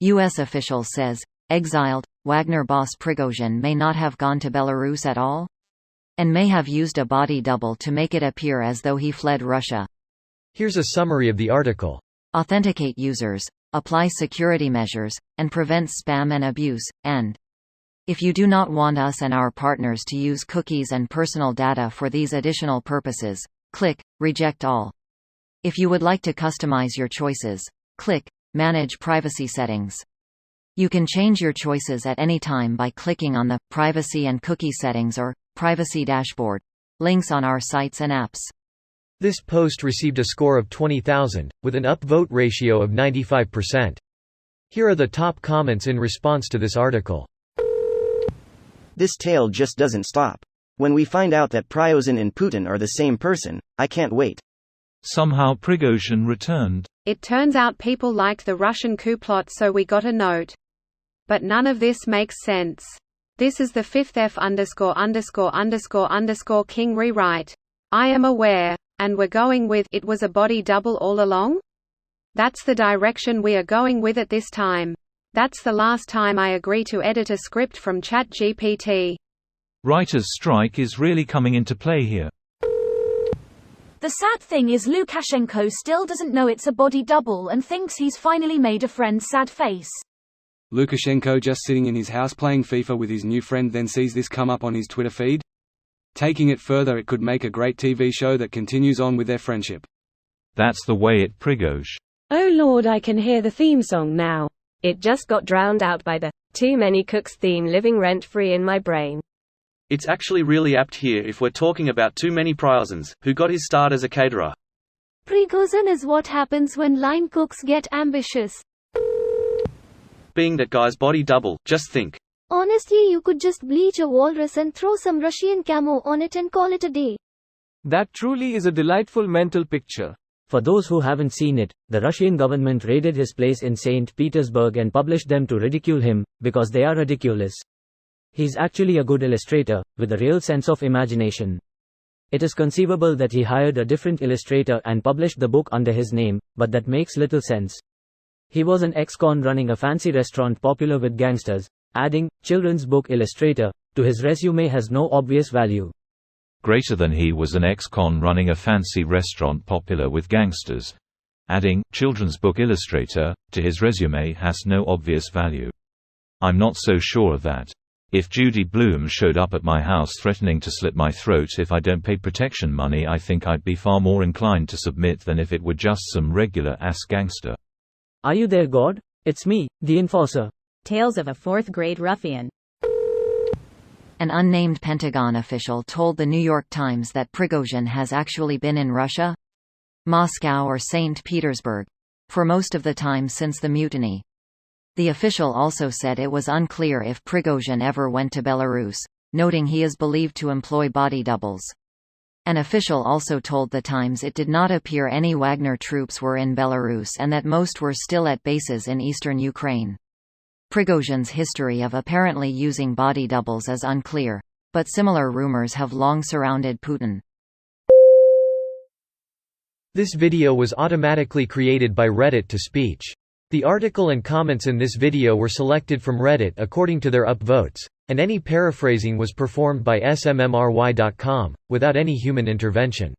U.S. official says, exiled, Wagner boss Prigozhin may not have gone to Belarus at all? And may have used a body double to make it appear as though he fled Russia. Here's a summary of the article. Authenticate users, apply security measures, and prevent spam and abuse, and if you do not want us and our partners to use cookies and personal data for these additional purposes, click Reject All. If you would like to customize your choices, click Manage Privacy Settings. You can change your choices at any time by clicking on the Privacy and Cookie Settings or Privacy Dashboard links on our sites and apps. This post received a score of 20,000, with an upvote ratio of 95%. Here are the top comments in response to this article. This tale just doesn't stop. When we find out that Prigozhin and Putin are the same person, I can't wait. Somehow Prigozhin returned. It turns out people liked the Russian coup plot, so we got a note. But none of this makes sense. This is the fifth F_____King rewrite. I am aware. And we're going with it was a body double all along? That's the direction we are going with at this time. That's the last time I agree to edit a script from ChatGPT. Writers' strike is really coming into play here. The sad thing is Lukashenko still doesn't know it's a body double and thinks he's finally made a friend's sad face. Lukashenko just sitting in his house playing FIFA with his new friend, then sees this come up on his Twitter feed? Taking it further, it could make a great TV show that continues on with their friendship. That's the way it Prigozhin. Oh Lord, I can hear the theme song now. It just got drowned out by the Too Many Cooks theme living rent-free in my brain. It's actually really apt here if we're talking about too many Prigozhins, who got his start as a caterer. Prigozhin is what happens when line cooks get ambitious. Being that guy's body double, just think. Honestly, you could just bleach a walrus and throw some Russian camo on it and call it a day. That truly is a delightful mental picture. For those who haven't seen it, the Russian government raided his place in St. Petersburg and published them to ridicule him, because they are ridiculous. He's actually a good illustrator, with a real sense of imagination. It is conceivable that he hired a different illustrator and published the book under his name, but that makes little sense. He was an ex-con running a fancy restaurant popular with gangsters. Adding children's book illustrator to his resume has no obvious value. Greater than he was an ex-con running a fancy restaurant popular with gangsters. Adding children's book illustrator to his resume has no obvious value. I'm not so sure of that. If Judy Blume showed up at my house threatening to slit my throat if I don't pay protection money, I think I'd be far more inclined to submit than if it were just some regular-ass gangster. Are you there, God? It's me, the enforcer. Tales of a fourth-grade ruffian. An unnamed Pentagon official told the New York Times that Prigozhin has actually been in Russia, Moscow or St. Petersburg, for most of the time since the mutiny. The official also said it was unclear if Prigozhin ever went to Belarus, noting he is believed to employ body doubles. An official also told the Times it did not appear any Wagner troops were in Belarus and that most were still at bases in eastern Ukraine. Prigozhin's history of apparently using body doubles is unclear, but similar rumors have long surrounded Putin. This video was automatically created by Reddit to speech. The article and comments in this video were selected from Reddit according to their upvotes, and any paraphrasing was performed by smmry.com, without any human intervention.